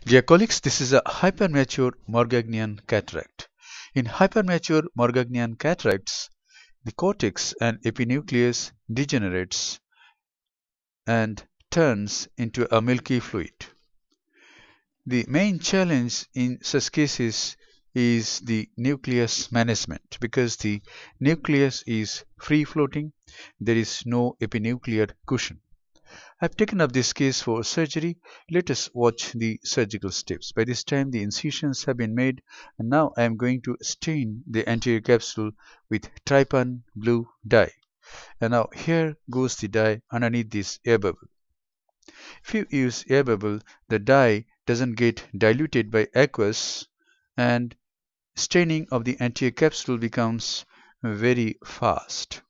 Dear colleagues, this is a hypermature morgagnian cataract. In hypermature morgagnian cataracts, the cortex and epinucleus degenerates and turns into a milky fluid. The main challenge in such cases is the nucleus management because the nucleus is free floating, there is no epinuclear cushion. I've taken up this case for surgery. Let us watch the surgical steps. By this time the incisions have been made, and now I am going to stain the anterior capsule with trypan blue dye. And now here goes the dye underneath this air bubble. If you use air bubble, the dye doesn't get diluted by aqueous and staining of the anterior capsule becomes very fast.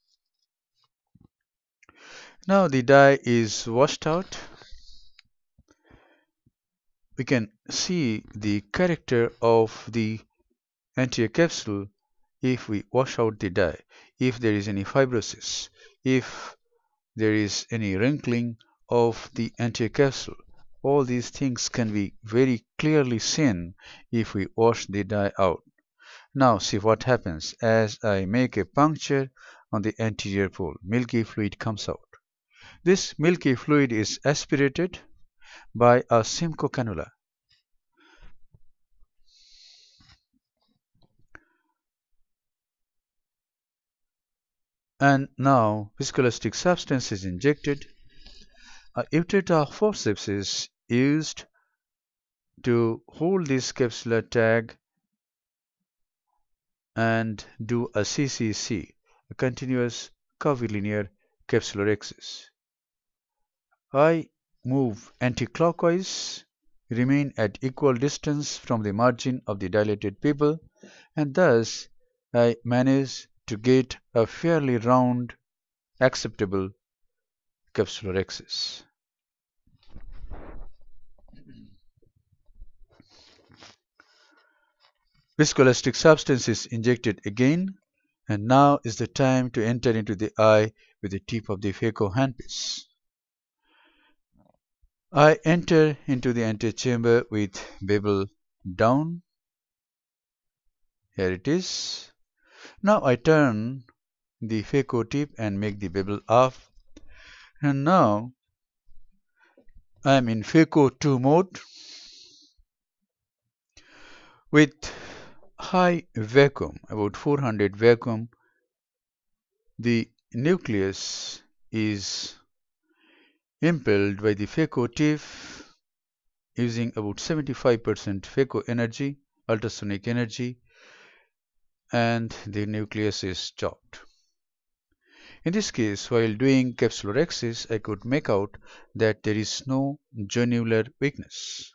Now the dye is washed out. We can see the character of the anterior capsule if we wash out the dye, if there is any fibrosis, if there is any wrinkling of the anterior capsule. All these things can be very clearly seen if we wash the dye out. Now see what happens as I make a puncture on the anterior pole. Milky fluid comes out. This milky fluid is aspirated by a Simcoe cannula. And now viscoelastic substance is injected. A Utrata forceps is used to hold this capsular tag and do a CCC, a continuous curvilinear capsular axis. I move anticlockwise, remain at equal distance from the margin of the dilated pupil, and thus I manage to get a fairly round, acceptable capsular axis. Viscoelastic substance is injected again, and now is the time to enter into the eye with the tip of the phaco handpiece. I enter into the antechamber with bevel down. Here it is. Now I turn the phaco tip and make the bevel up. And now I am in phaco 2 mode with high vacuum, about 400 vacuum. The nucleus is impelled by the phaco tip using about 75% phaco energy, ultrasonic energy, and the nucleus is chopped. In this case, while doing capsular axis, I could make out that there is no zonular weakness.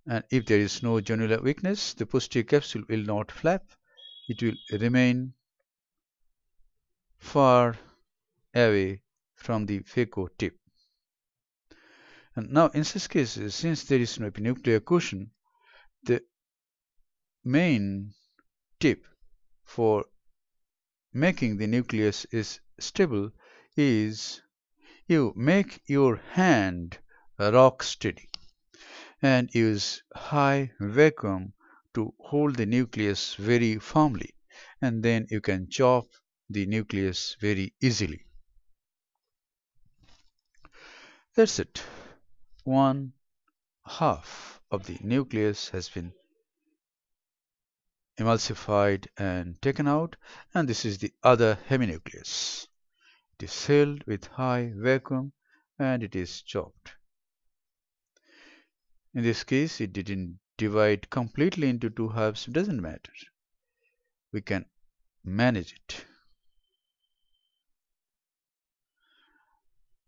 And if there is no zonular weakness, the posterior capsule will not flap. It will remain far away from the phaco tip. And now in such cases, since there is no epinuclear cushion, the main tip for making the nucleus is stable is you make your hand rock steady and use high vacuum to hold the nucleus very firmly, and then you can chop the nucleus very easily. That's it. 1/2 of the nucleus has been emulsified and taken out, and this is the other heminucleus. It is sealed with high vacuum and it is chopped. In this case, it didn't divide completely into 2 halves. It doesn't matter. We can manage it.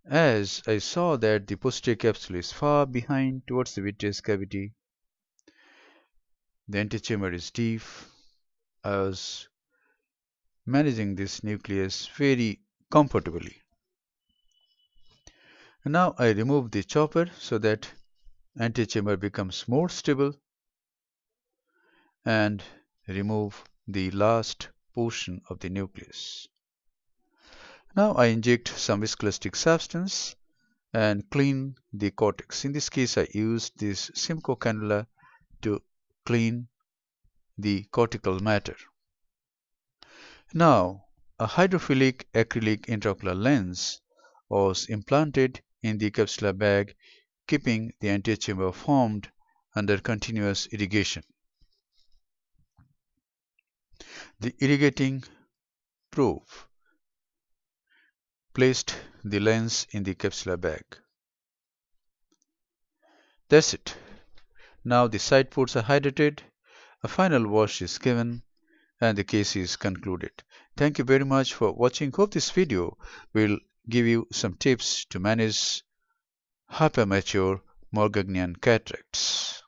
As I saw that the posterior capsule is far behind towards the vitreous cavity, the antechamber is deep, I was managing this nucleus very comfortably. And now I remove the chopper so that antechamber becomes more stable and remove the last portion of the nucleus. Now I inject some viscoelastic substance and clean the cortex. In this case, I used this Simcoe cannula to clean the cortical matter. Now, a hydrophilic acrylic intraocular lens was implanted in the capsular bag, keeping the antechamber formed under continuous irrigation. The irrigating probe placed the lens in the capsular bag. That's it. Now the side ports are hydrated, a final wash is given, and the case is concluded. Thank you very much for watching. Hope this video will give you some tips to manage hypermature morgagnian cataracts.